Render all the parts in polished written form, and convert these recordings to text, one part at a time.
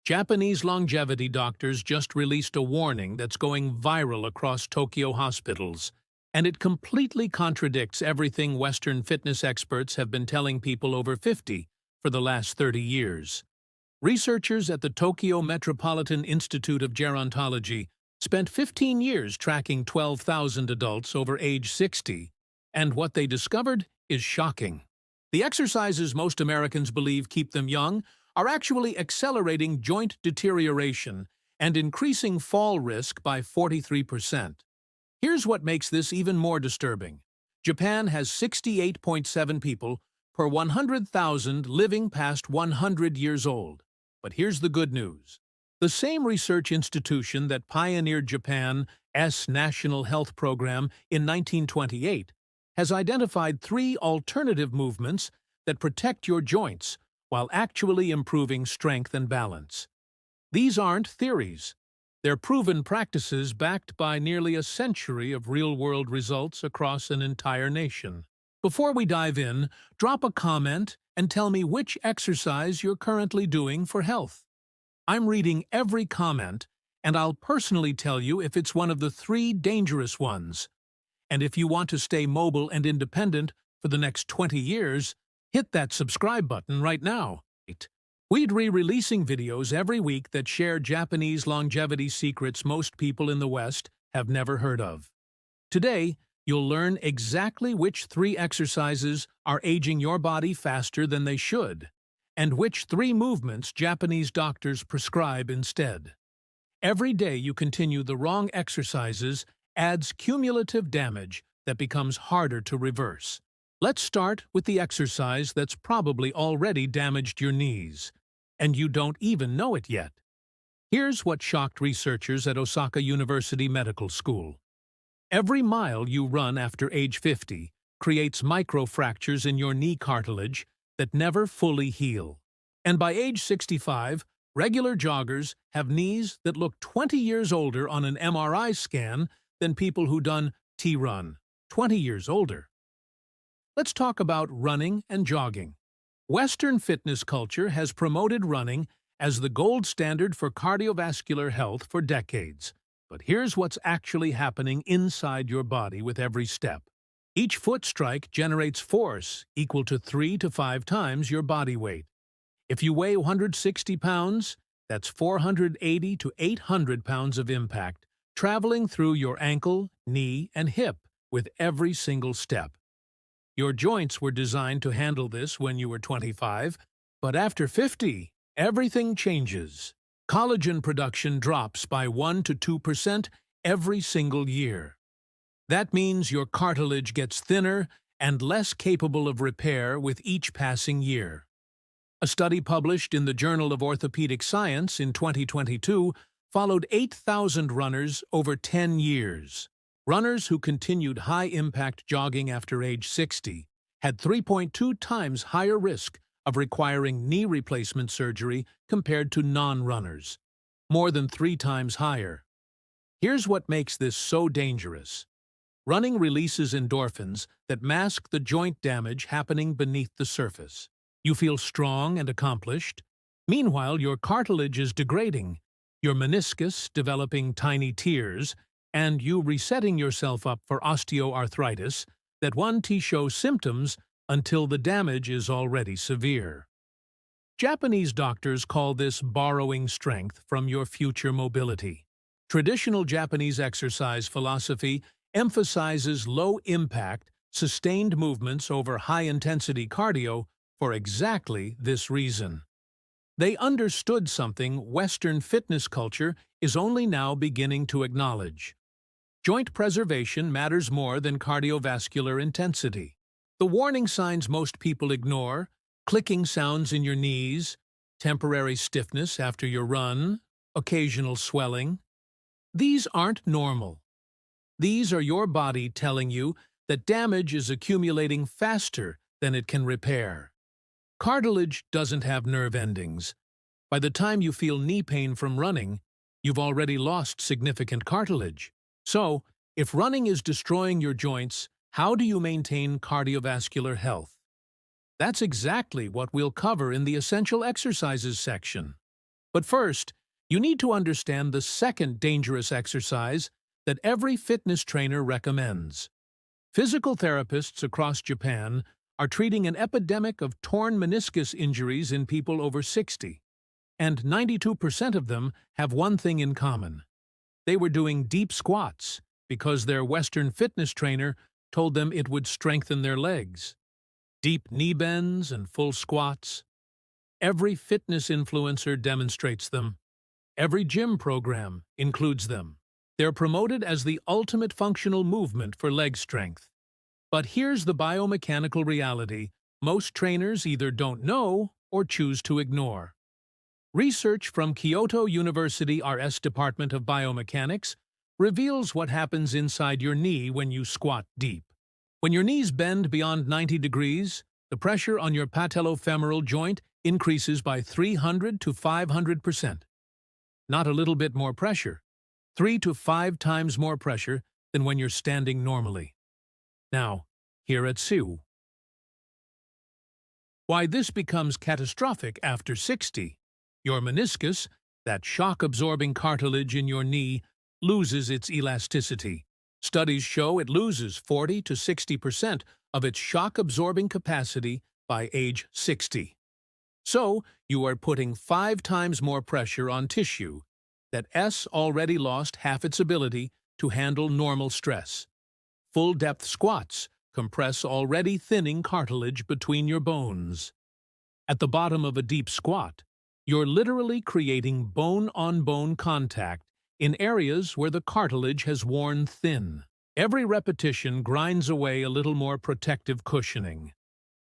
Japanese longevity doctors just released a warning that's going viral across Tokyo hospitals, and it completely contradicts everything Western fitness experts have been telling people over 50 for the last 30 years. Researchers at the Tokyo Metropolitan Institute of Gerontology spent 15 years tracking 12,000 adults over age 60, and what they discovered is shocking. The exercises most Americans believe keep them young are actually accelerating joint deterioration and increasing fall risk by 43%. Here's what makes this even more disturbing. Japan has 68.7 people per 100,000 living past 100 years old. But here's the good news. The same research institution that pioneered Japan's National Health Program in 1928 has identified 3 alternative movements that protect your joints while actually improving strength and balance. These aren't theories. They're proven practices backed by nearly a century of real-world results across an entire nation. Before we dive in, drop a comment and tell me which exercise you're currently doing for health. I'm reading every comment, and I'll personally tell you if it's one of the 3 dangerous ones. And if you want to stay mobile and independent for the next 20 years, hit that subscribe button right now. We'd re-releasing videos every week that share Japanese longevity secrets most people in the West have never heard of. Today, you'll learn exactly which 3 exercises are aging your body faster than they should, and which 3 movements Japanese doctors prescribe instead. Every day you continue the wrong exercises adds cumulative damage that becomes harder to reverse. Let's start with the exercise that's probably already damaged your knees, and you don't even know it yet. Here's what shocked researchers at Osaka University Medical School. Every mile you run after age 50 creates microfractures in your knee cartilage that never fully heal. And by age 65, regular joggers have knees that look 20 years older on an MRI scan than people who done T-run, 20 years older. Let's talk about running and jogging. Western fitness culture has promoted running as the gold standard for cardiovascular health for decades. But here's what's actually happening inside your body with every step. Each foot strike generates force equal to 3 to 5 times your body weight. If you weigh 160 pounds, that's 480 to 800 pounds of impact, traveling through your ankle, knee, and hip with every single step. Your joints were designed to handle this when you were 25, but after 50, everything changes. Collagen production drops by 1 to 2% every single year. That means your cartilage gets thinner and less capable of repair with each passing year. A study published in the Journal of Orthopedic Science in 2022 followed 8,000 runners over 10 years. Runners who continued high-impact jogging after age 60 had 3.2 times higher risk of requiring knee replacement surgery compared to non-runners, more than 3 times higher. Here's what makes this so dangerous. Running releases endorphins that mask the joint damage happening beneath the surface. You feel strong and accomplished. Meanwhile, your cartilage is degrading, your meniscus developing tiny tears, and you resetting yourself up for osteoarthritis that won't show symptoms until the damage is already severe. Japanese doctors call this borrowing strength from your future mobility. Traditional Japanese exercise philosophy emphasizes low-impact, sustained movements over high-intensity cardio for exactly this reason. They understood something Western fitness culture is only now beginning to acknowledge. Joint preservation matters more than cardiovascular intensity. The warning signs most people ignore, clicking sounds in your knees, temporary stiffness after your run, occasional swelling, these aren't normal. These are your body telling you that damage is accumulating faster than it can repair. Cartilage doesn't have nerve endings. By the time you feel knee pain from running, you've already lost significant cartilage. So, if running is destroying your joints, how do you maintain cardiovascular health? That's exactly what we'll cover in the Essential Exercises section. But first, you need to understand the second dangerous exercise that every fitness trainer recommends. Physical therapists across Japan are treating an epidemic of torn meniscus injuries in people over 60, and 92% of them have one thing in common. They were doing deep squats because their Western fitness trainer told them it would strengthen their legs. Deep knee bends and full squats. Every fitness influencer demonstrates them. Every gym program includes them. They're promoted as the ultimate functional movement for leg strength. But here's the biomechanical reality most trainers either don't know or choose to ignore. Research from Kyoto University RS Department of Biomechanics reveals what happens inside your knee when you squat deep. When your knees bend beyond 90 degrees, the pressure on your patellofemoral joint increases by 300 to 500%. Not a little bit more pressure, 3 to 5 times more pressure than when you're standing normally. Now, here at SU. Why this becomes catastrophic after 60. Your meniscus, that shock-absorbing cartilage in your knee, loses its elasticity. Studies show it loses 40 to 60% of its shock-absorbing capacity by age 60. So, you are putting 5 times more pressure on tissue that already lost half its ability to handle normal stress. Full-depth squats compress already thinning cartilage between your bones. At the bottom of a deep squat, you're literally creating bone-on-bone contact in areas where the cartilage has worn thin. Every repetition grinds away a little more protective cushioning.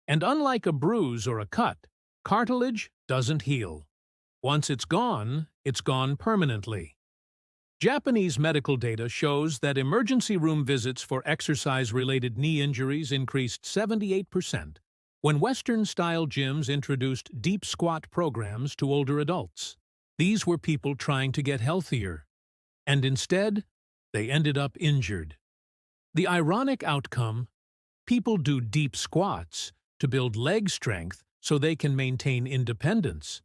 And unlike a bruise or a cut, cartilage doesn't heal. Once it's gone permanently. Japanese medical data shows that emergency room visits for exercise-related knee injuries increased 78% when Western-style gyms introduced deep squat programs to older adults. These were people trying to get healthier, and instead, they ended up injured. The ironic outcome: people do deep squats to build leg strength so they can maintain independence.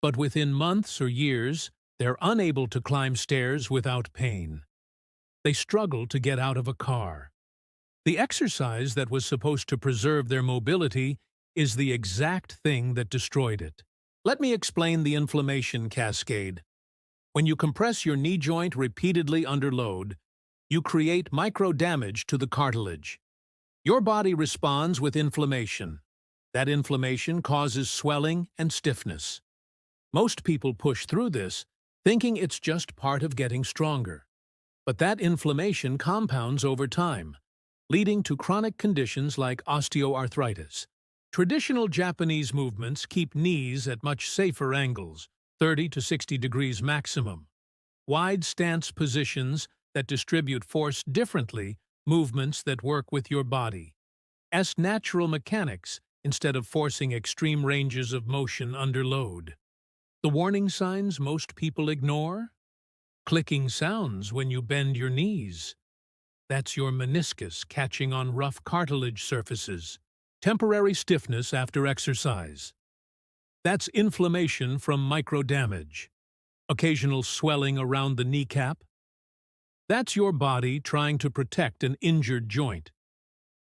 But within months or years, they're unable to climb stairs without pain. They struggle to get out of a car. The exercise that was supposed to preserve their mobility is the exact thing that destroyed it. Let me explain the inflammation cascade. When you compress your knee joint repeatedly under load, you create micro-damage to the cartilage. Your body responds with inflammation. That inflammation causes swelling and stiffness. Most people push through this, thinking it's just part of getting stronger. But that inflammation compounds over time, leading to chronic conditions like osteoarthritis. Traditional Japanese movements keep knees at much safer angles, 30 to 60 degrees maximum. Wide stance positions that distribute force differently, movements that work with your body. Natural mechanics instead of forcing extreme ranges of motion under load. The warning signs most people ignore? Clicking sounds when you bend your knees. That's your meniscus catching on rough cartilage surfaces. Temporary stiffness after exercise. That's inflammation from micro-damage. Occasional swelling around the kneecap. That's your body trying to protect an injured joint.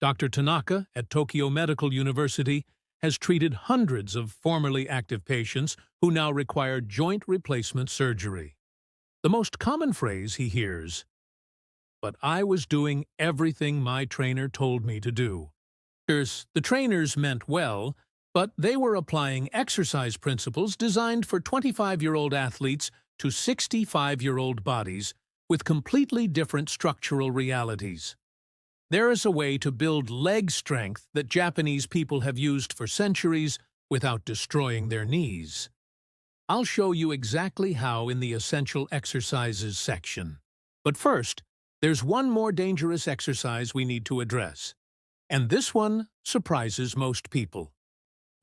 Dr. Tanaka at Tokyo Medical University has treated hundreds of formerly active patients who now require joint replacement surgery. The most common phrase he hears, "But I was doing everything my trainer told me to do." The trainers meant well, but they were applying exercise principles designed for 25-year-old athletes to 65-year-old bodies with completely different structural realities. There is a way to build leg strength that Japanese people have used for centuries without destroying their knees. I'll show you exactly how in the Essential Exercises section. But first, there's one more dangerous exercise we need to address. And this one surprises most people.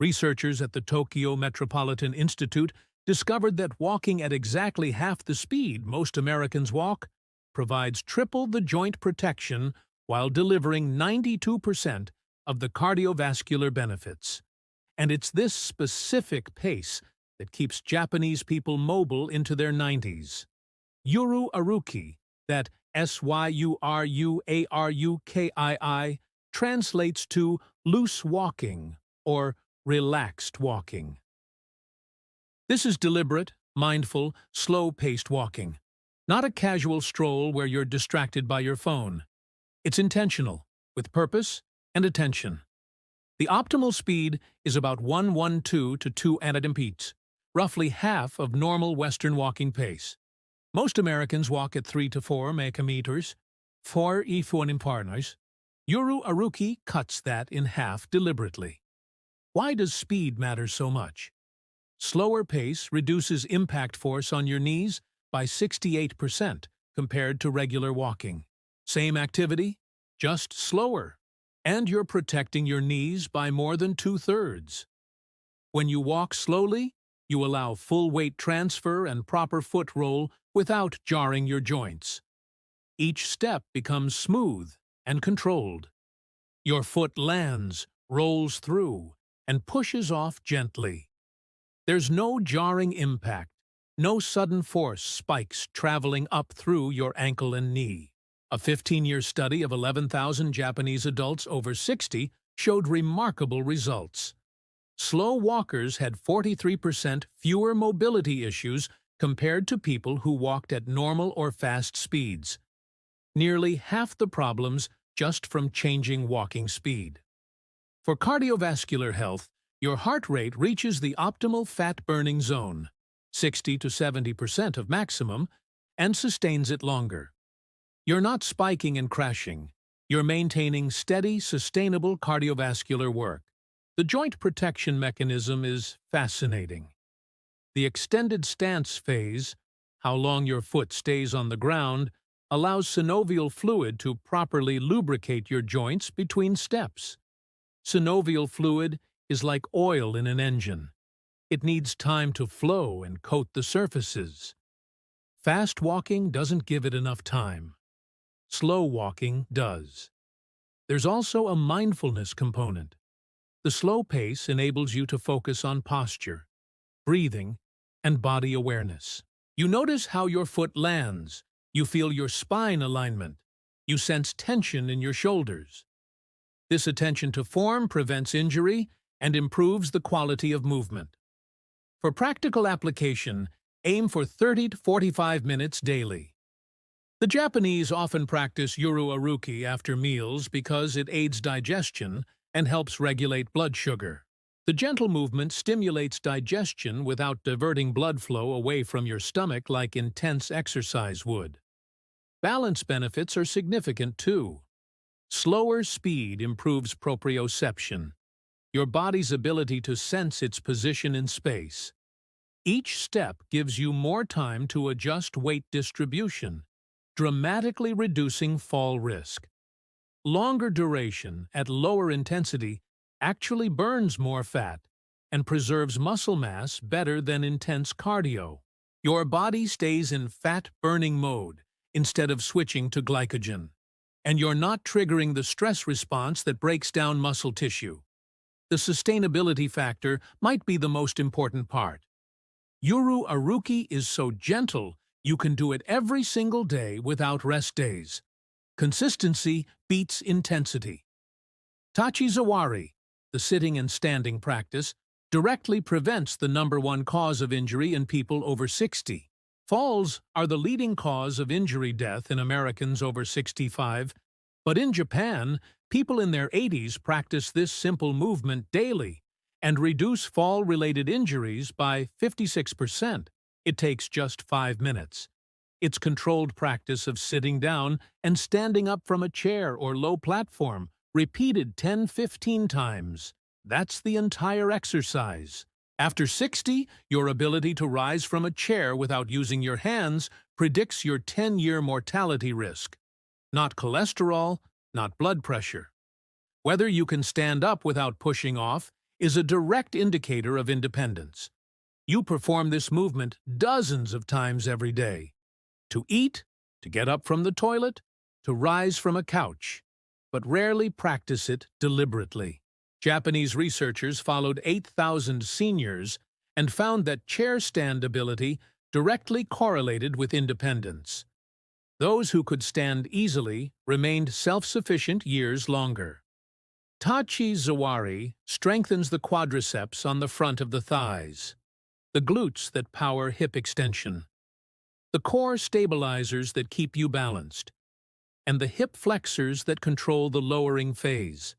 Researchers at the Tokyo Metropolitan Institute discovered that walking at exactly half the speed most Americans walk provides triple the joint protection while delivering 92% of the cardiovascular benefits. And it's this specific pace that keeps Japanese people mobile into their 90s. Yuru Aruki, that Syuruarukii, translates to loose walking or relaxed walking. This is deliberate, mindful, slow-paced walking, not a casual stroll where you're distracted by your phone. It's intentional, with purpose and attention. The optimal speed is about 1:12 to 2 beats, roughly half of normal Western walking pace. Most Americans walk at 3 to 4 meters, 4 partners. Yuru Aruki cuts that in half deliberately. Why does speed matter so much? Slower pace reduces impact force on your knees by 68% compared to regular walking. Same activity, just slower. And you're protecting your knees by more than 2/3. When you walk slowly, you allow full weight transfer and proper foot roll without jarring your joints. Each step becomes smooth and controlled. Your foot lands, rolls through, and pushes off gently. There's no jarring impact, no sudden force spikes traveling up through your ankle and knee. A 15-year study of 11,000 Japanese adults over 60 showed remarkable results. Slow walkers had 43% fewer mobility issues compared to people who walked at normal or fast speeds. Nearly half the problems just from changing walking speed. For cardiovascular health, your heart rate reaches the optimal fat-burning zone, 60 to 70% of maximum, and sustains it longer. You're not spiking and crashing. You're maintaining steady, sustainable cardiovascular work. The joint protection mechanism is fascinating. The extended stance phase, how long your foot stays on the ground, allows synovial fluid to properly lubricate your joints between steps. Synovial fluid is like oil in an engine. It needs time to flow and coat the surfaces. Fast walking doesn't give it enough time. Slow walking does. There's also a mindfulness component. The slow pace enables you to focus on posture, breathing, and body awareness. You notice how your foot lands. You feel your spine alignment. You sense tension in your shoulders. This attention to form prevents injury and improves the quality of movement. For practical application, aim for 30 to 45 minutes daily. The Japanese often practice Yuru Aruki after meals because it aids digestion and helps regulate blood sugar. The gentle movement stimulates digestion without diverting blood flow away from your stomach like intense exercise would. Balance benefits are significant too. Slower speed improves proprioception, your body's ability to sense its position in space. Each step gives you more time to adjust weight distribution, dramatically reducing fall risk. Longer duration at lower intensity actually burns more fat and preserves muscle mass better than intense cardio. Your body stays in fat-burning mode instead of switching to glycogen, and you're not triggering the stress response that breaks down muscle tissue. The sustainability factor might be the most important part. Yuru Aruki is so gentle, you can do it every single day without rest days. Consistency beats intensity. Tachi Zawari, the sitting and standing practice, directly prevents the #1 cause of injury in people over 60. Falls are the leading cause of injury death in Americans over 65, but in Japan, people in their 80s practice this simple movement daily and reduce fall-related injuries by 56%. It takes just 5 minutes. It's controlled practice of sitting down and standing up from a chair or low platform, repeated 10-15 times. That's the entire exercise. After 60, your ability to rise from a chair without using your hands predicts your 10-year mortality risk. Not cholesterol, not blood pressure. Whether you can stand up without pushing off is a direct indicator of independence. You perform this movement dozens of times every day. To eat, to get up from the toilet, to rise from a couch, but rarely practice it deliberately. Japanese researchers followed 8,000 seniors and found that chair stand ability directly correlated with independence. Those who could stand easily remained self-sufficient years longer. Tachi Zawari strengthens the quadriceps on the front of the thighs, the glutes that power hip extension, the core stabilizers that keep you balanced, and the hip flexors that control the lowering phase.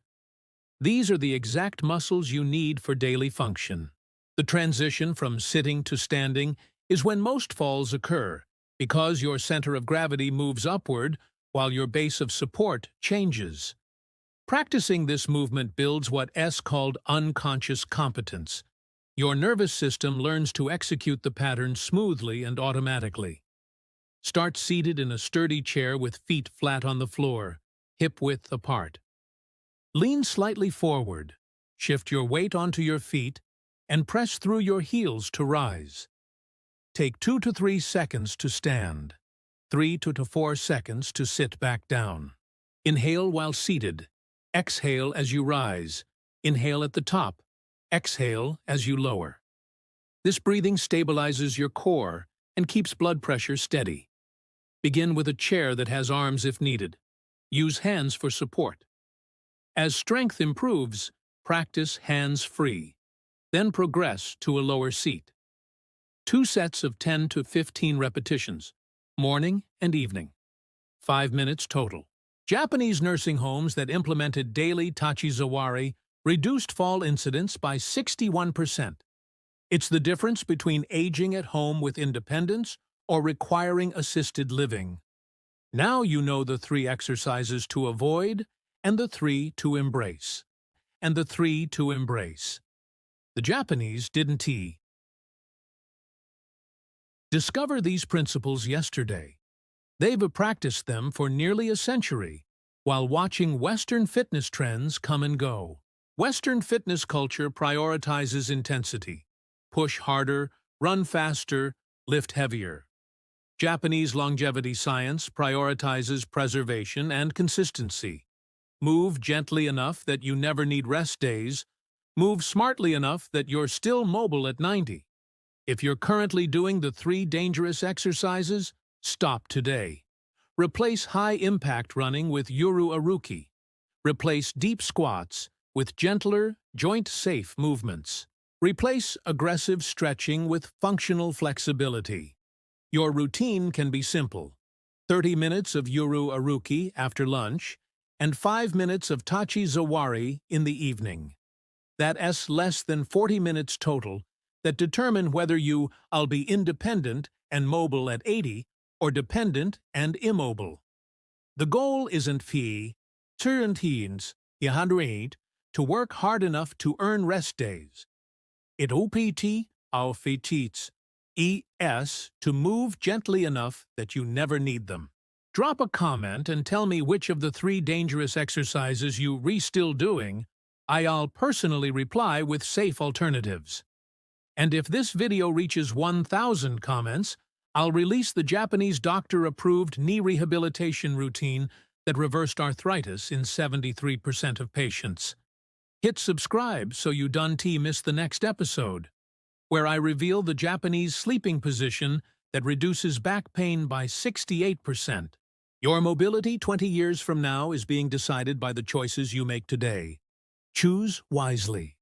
These are the exact muscles you need for daily function. The transition from sitting to standing is when most falls occur, because your center of gravity moves upward while your base of support changes. Practicing this movement builds what is called unconscious competence. Your nervous system learns to execute the pattern smoothly and automatically. Start seated in a sturdy chair with feet flat on the floor, hip-width apart. Lean slightly forward, shift your weight onto your feet, and press through your heels to rise. Take 2 to 3 seconds to stand, 3 to 4 seconds to sit back down. Inhale while seated, exhale as you rise, inhale at the top, exhale as you lower. This breathing stabilizes your core and keeps blood pressure steady. Begin with a chair that has arms if needed. Use hands for support. As strength improves, practice hands-free. Then progress to a lower seat. 2 sets of 10 to 15 repetitions, morning and evening. 5 minutes total. Japanese nursing homes that implemented daily Tachi Zawari reduced fall incidence by 61%. It's the difference between aging at home with independence or requiring assisted living. Now you know the 3 exercises to avoid and the 3 to embrace. And the 3 to embrace. The Japanese didn't discover these principles yesterday. They've practiced them for nearly a century, while watching Western fitness trends come and go. Western fitness culture prioritizes intensity. Push harder, run faster, lift heavier. Japanese longevity science prioritizes preservation and consistency. Move gently enough that you never need rest days. Move smartly enough that you're still mobile at 90. If you're currently doing the 3 dangerous exercises, stop today. Replace high-impact running with Yuru Aruki. Replace deep squats with gentler, joint-safe movements. Replace aggressive stretching with functional flexibility. Your routine can be simple. 30 minutes of Yuru Aruki after lunch, and 5 minutes of Tachi Zawari in the evening. That's less than 40 minutes total that determine whether I'll be independent and mobile at 80 or dependent and immobile. The goal isn't to work hard enough to earn rest days. It OPT to move gently enough that you never need them. Drop a comment and tell me which of the 3 dangerous exercises you still doing. I'll personally reply with safe alternatives. And if this video reaches 1,000 comments, I'll release the Japanese doctor-approved knee rehabilitation routine that reversed arthritis in 73% of patients. Hit subscribe so you don't miss the next episode, where I reveal the Japanese sleeping position that reduces back pain by 68%. Your mobility 20 years from now is being decided by the choices you make today. Choose wisely.